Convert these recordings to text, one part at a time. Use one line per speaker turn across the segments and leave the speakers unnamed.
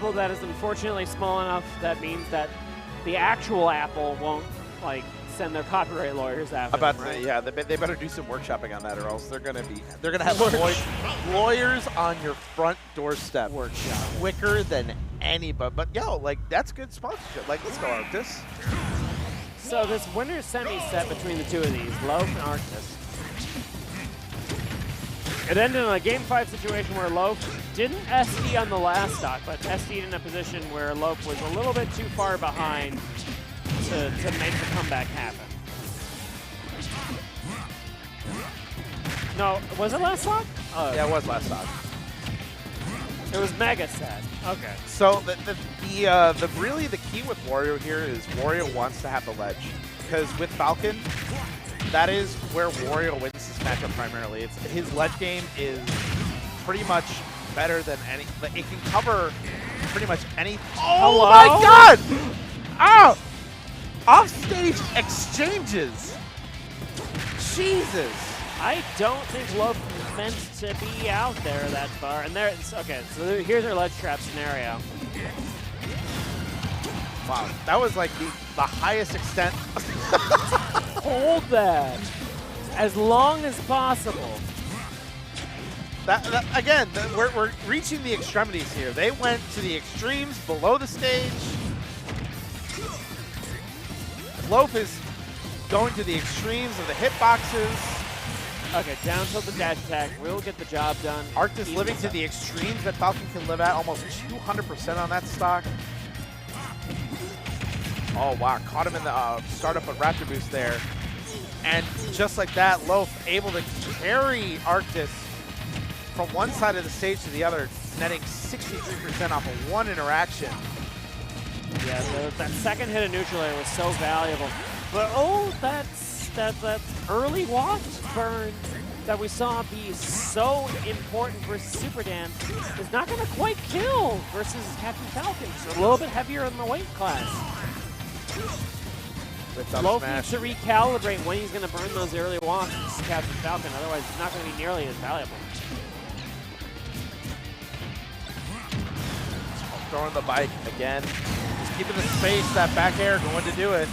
Apple that is unfortunately small enough that means that the actual Apple won't like send their copyright lawyers after them, right?
Yeah, they better do some workshopping on that, or else they're gonna have lawyers on your front doorstep.
Workshop.
Quicker than anybody. But yo, like that's good sponsorship. Like, let's go, Arctice.
So this winner semi set between the two of these, Loaf and Arctice. It ended in a Game 5 situation where Loaf didn't SD on the last stock, but SD'd in a position where Loaf was a little bit too far behind to make the comeback happen. No, was it last stock?
Yeah, it was last stock.
It was mega set. Okay.
So really the key with Wario here is Wario wants to have the ledge, because with Falcon, that is where Wario wins this matchup primarily. His ledge game is pretty much better than any. Like, it can cover pretty much any. Oh
Hello?
my God! Oh! Offstage exchanges. Jesus.
I don't think Loaf meant to be out there that far. And there, okay, so here's our ledge trap scenario.
Wow, that was like the highest extent.
Hold that as long as possible.
Again, we're reaching the extremities here. They went to the extremes below the stage. Loaf is going to the extremes of the hitboxes.
Okay, down tilt the dash attack will get the job done.
Arctice living to the extremes that Falcon can live at, almost 200% on that stock. Oh wow, caught him in the startup of Raptor Boost there. And just like that, Loaf able to carry Arctice from one side of the stage to the other, netting 63% off of one interaction.
Yeah, that second hit of neutral air was so valuable. But oh, that early watch burn that we saw be so important for Super Dan is not going to quite kill versus Captain Falcon. Just a little bit heavier in the weight class. Loaf needs to recalibrate when he's going to burn those early walks to Captain Falcon, otherwise it's not going to be nearly as valuable.
Throwing the bike again. Just keeping the space, that back air going to do it.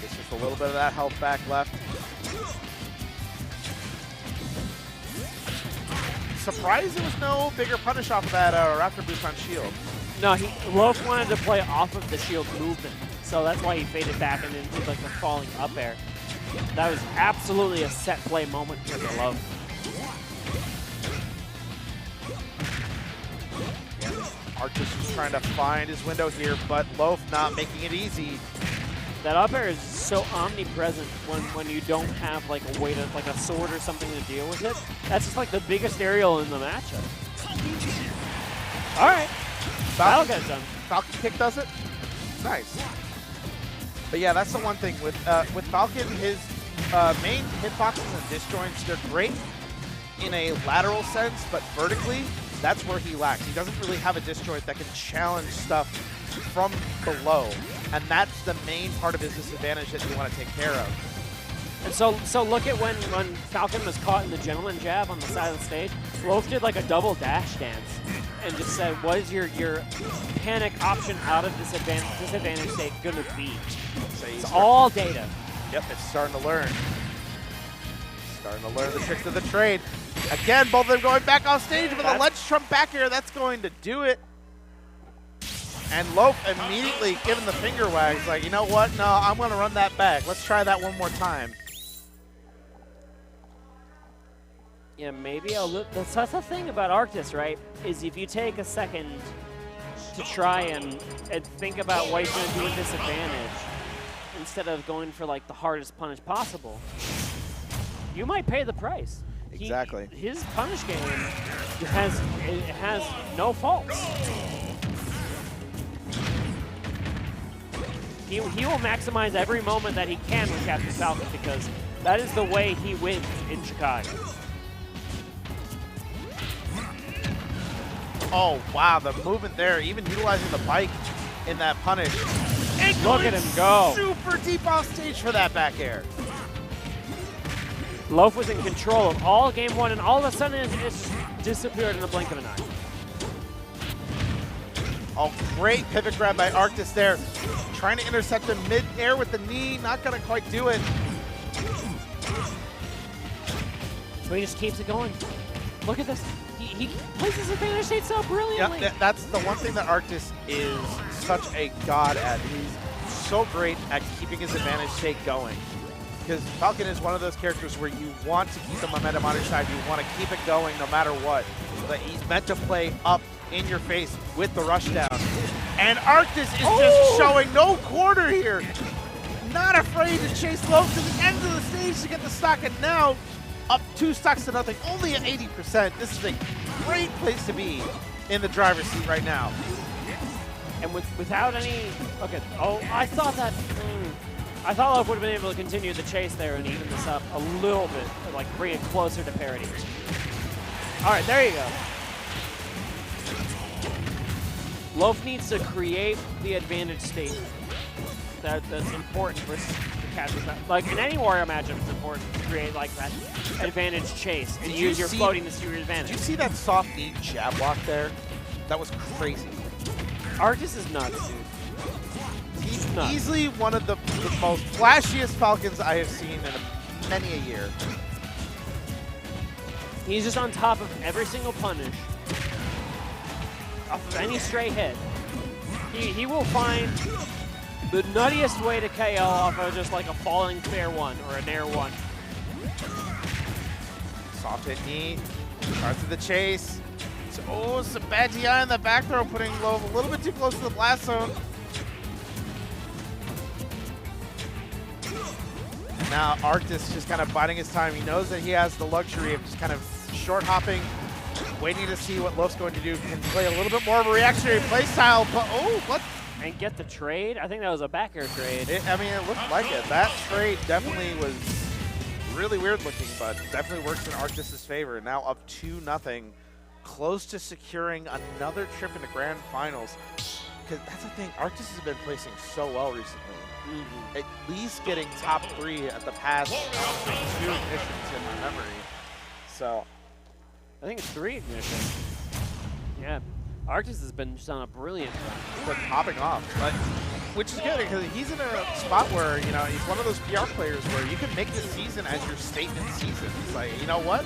It's just a little bit of that health back left. Surprised there was no bigger punish off of that Raptor Boost on shield.
No, Loaf wanted to play off of the shield movement, so that's why he faded back and then did like the falling up air. That was absolutely a set play moment for the Loaf.
Arctice was trying to find his window here, but Loaf not making it easy.
That up air is so omnipresent when you don't have like a way to, like a sword or something to deal with it. That's just like the biggest aerial in the matchup. All right. That'll get it done.
Falcon kick does it. Nice. But yeah, that's the one thing with Falcon. His main hitboxes and disjoints, they're great in a lateral sense, but vertically, that's where he lacks. He doesn't really have a disjoint that can challenge stuff from below, and that's the main part of his disadvantage that you want to take care of.
And so look at when Falcon was caught in the gentleman jab on the side of the stage. Loaf did like a double dash dance and just said, what is your panic option out of disadvantage state going to be? It's all data.
Yep, it's starting to learn. Starting to learn the tricks of the trade. Again, both of them going back off stage with a ledge trump back air. That's going to do it. And Loaf immediately giving the finger wags, like, you know what? No, I'm going to run that back. Let's try that one more time.
Yeah, maybe I'll look. That's the thing about Arctice, right? Is if you take a second to try and think about what he's going to do with disadvantage, instead of going for like the hardest punish possible, you might pay the price.
Exactly.
His punish game has no faults. He will maximize every moment that he can with Captain Falcon because that is the way he wins in Chicago.
Oh, wow, the movement there, even utilizing the bike in that punish. And
look at him go.
Super deep off stage for that back air.
Loaf was in control of all game one, and all of a sudden it just disappeared in the blink of an eye.
Oh, great pivot grab by Arctice there. Trying to intercept him mid-air with the knee. Not going to quite do it.
But he just keeps it going. Look at this. He plays his advantage state so brilliantly.
Yeah, that's the one thing that Arctice is such a god at. He's so great at keeping his advantage state going. Because Falcon is one of those characters where you want to keep the momentum on your side. You want to keep it going no matter what. But he's meant to play up in your face with the rushdown. And Arctice is just showing no quarter here. Not afraid to chase Loaf to the end of the stage to get the stock. And now up 2 stocks to nothing, only at 80%. This is a great place to be in the driver's seat right now.
And without any, okay, I thought that, I thought Loaf would have been able to continue the chase there and even this up a little bit, like bring it closer to parity. All right, there you go. Loaf needs to create the advantage state. That's important for catches. Like in any Wario matchup, it's important to create like that advantage chase and use your floatiness to your advantage.
Did you see that soft knee jab block there? That was crazy.
Arctice is nuts, dude.
He's
nuts.
Easily one of the most flashiest Falcons I have seen in many a year.
He's just on top of every single punish. Off of any stray hit. He will find the nuttiest way to KO off of just like a falling fair one or a nair one.
Soft hit knee, starts with the chase. Oh, some bad DI in the back throw, putting Loaf a little bit too close to the blast zone. And now Arctice just kind of biding his time. He knows that he has the luxury of just kind of short hopping, waiting to see what Loaf's going to do. Can play a little bit more of a reactionary play style, but what?
And get the trade? I think that was a back air trade.
I mean, it looked like it. That trade definitely was really weird looking, but definitely works in Arctice's favor. Now up 2-0, close to securing another trip into grand finals. Because that's the thing, Arctice has been placing so well recently. At least getting top 3 at the past 2 ignitions in my memory. So,
I think it's 3 ignitions. Yeah. Arctice has been just on a brilliant run.
But popping off, but which is good because he's in a spot where, you know, he's one of those PR players where you can make this season as your statement season. It's like, you know what?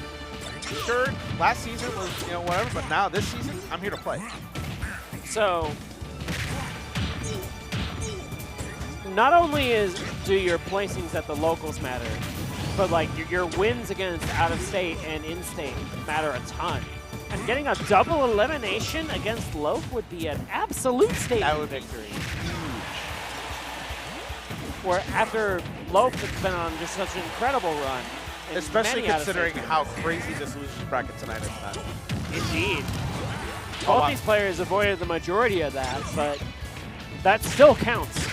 Sure, last season was, you know, whatever, but now this season, I'm here to play.
So, not only do your placings at the locals matter, but like your wins against out of state and in state matter a ton. And getting a double elimination against Loaf would be an absolute statement victory. Where after Loaf has been on just such an incredible run.
Especially considering how crazy this losers bracket tonight has been.
Indeed. Both these players avoided the majority of that, but that still counts.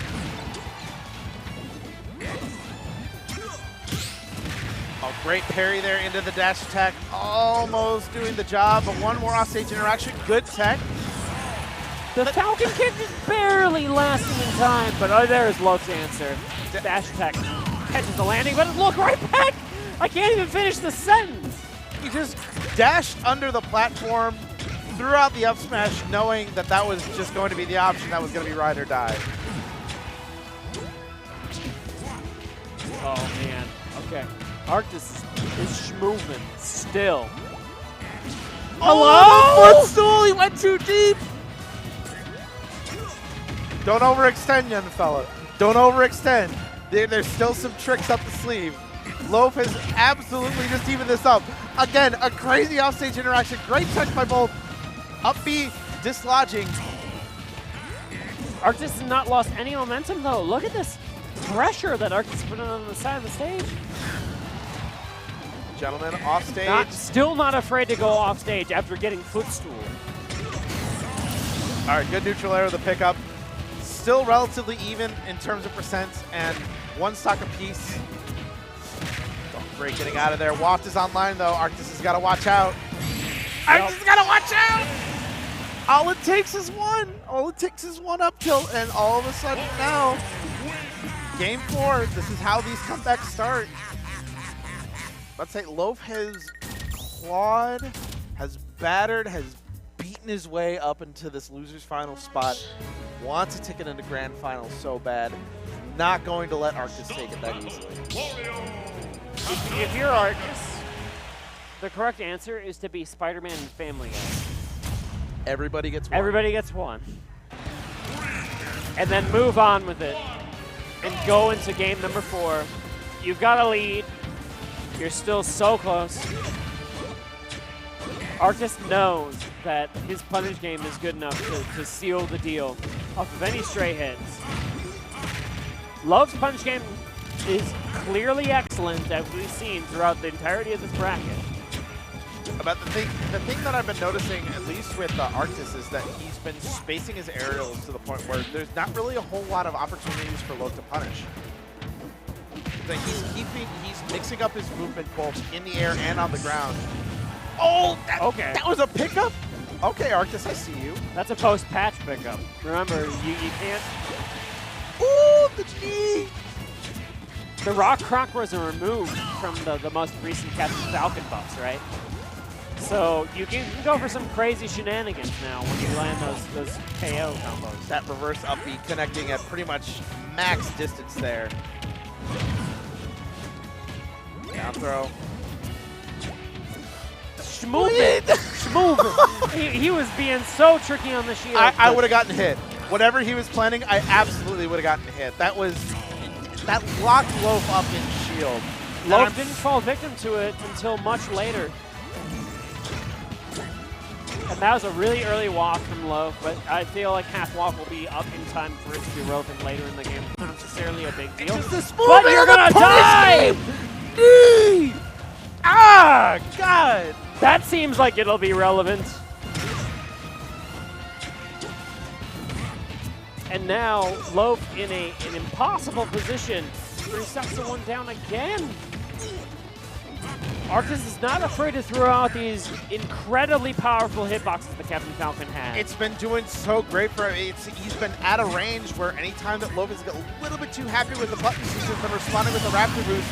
Oh, great parry there into the dash attack. Almost doing the job, but one more offstage interaction. Good tech.
The Falcon kick is barely lasting in time, but there's Loaf's answer. Dash attack catches the landing, but look right back! I can't even finish the sentence.
He just dashed under the platform, threw out the up smash, knowing that that was just going to be the option that was going to be ride or die.
Oh, man. Okay. Arctice is moving still.
Hello? Footstool, he went too deep. Don't overextend, young fella. Don't overextend. There's still some tricks up the sleeve. Loaf has absolutely just evened this up. Again, a crazy offstage interaction. Great touch by both. Up B, dislodging.
Arctice has not lost any momentum, though. Look at this pressure that Arctice put on the side of the stage.
Gentlemen, off stage.
Still not afraid to go off stage after getting footstool.
All right, good neutral air with the pickup. Still relatively even in terms of percents and 1 stock apiece. Oh, great getting out of there. Waft is online though. Arctice has got to watch out. Arctice has got to watch out. All it takes is one. All it takes is one up tilt, and all of a sudden now, game 4. This is how these comebacks start. Let's say Loaf has clawed, has battered, has beaten his way up into this loser's final spot. Wants a ticket into grand final so bad. Not going to let Arctice take it that easily.
If you're Arctice, the correct answer is to be Spider-Man and Family Guy.
Everybody gets one.
Everybody gets one. And then move on with it and go into game number 4. You've got a lead. You're still so close. Arctice knows that his punish game is good enough to seal the deal off of any stray hits. Loaf's punish game is clearly excellent, as we've seen throughout the entirety of this bracket.
But the thing that I've been noticing, at least with Arctice, is that he's been spacing his aerials to the point where there's not really a whole lot of opportunities for Loaf to punish. That he's mixing up his movement both in the air and on the ground. Oh, that was a pickup? Okay, Arctice, I see you.
That's a post-patch pickup. Remember, you can't...
Ooh, the G!
The Rock Croc was removed from the most recent Captain Falcon buffs, right? So you can go for some crazy shenanigans now when you land those KO combos.
That reverse up B connecting at pretty much max distance there. Down throw.
Schmoove it! Schmoove it! He was being so tricky on the shield.
I would have gotten hit. Whatever he was planning, I absolutely would have gotten hit. That locked Loaf up in shield.
Loaf didn't fall victim to it until much later. And that was a really early walk from Loaf, but I feel like half walk will be up in time for it to be relevant later in the game. Not necessarily a big deal.
But
you're gonna die!
Ah, God!
That seems like it'll be relevant. And now Loaf in an impossible position. 3 sets to 1 down again. Arctice is not afraid to throw out these incredibly powerful hitboxes that Captain Falcon has.
It's been doing so great for him. He's been at a range where anytime that Loaf is a little bit too happy with the buttons, he's just been responding with the Raptor boost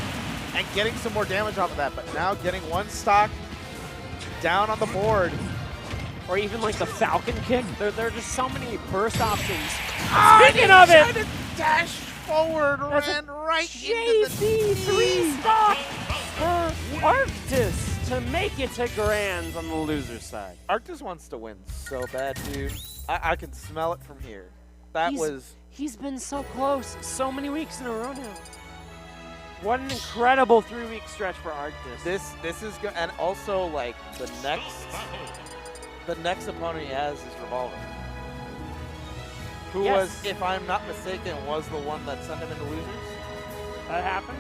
and getting some more damage off of that. But now getting one stock down on the board.
Or even like the Falcon kick. There are just so many burst options. Speaking of it!
Tried to dash forward, ran right into the
3 stock for Arctice to make it to Grands on the loser side.
Arctice wants to win so bad, dude. I can smell it from here.
He's been so close so many weeks in a row now. What an incredible 3-week stretch for Arctice.
This is good, and also like the next opponent he has is Revolver, who was, if I'm not mistaken, was the one that sent him into losers.
That happened?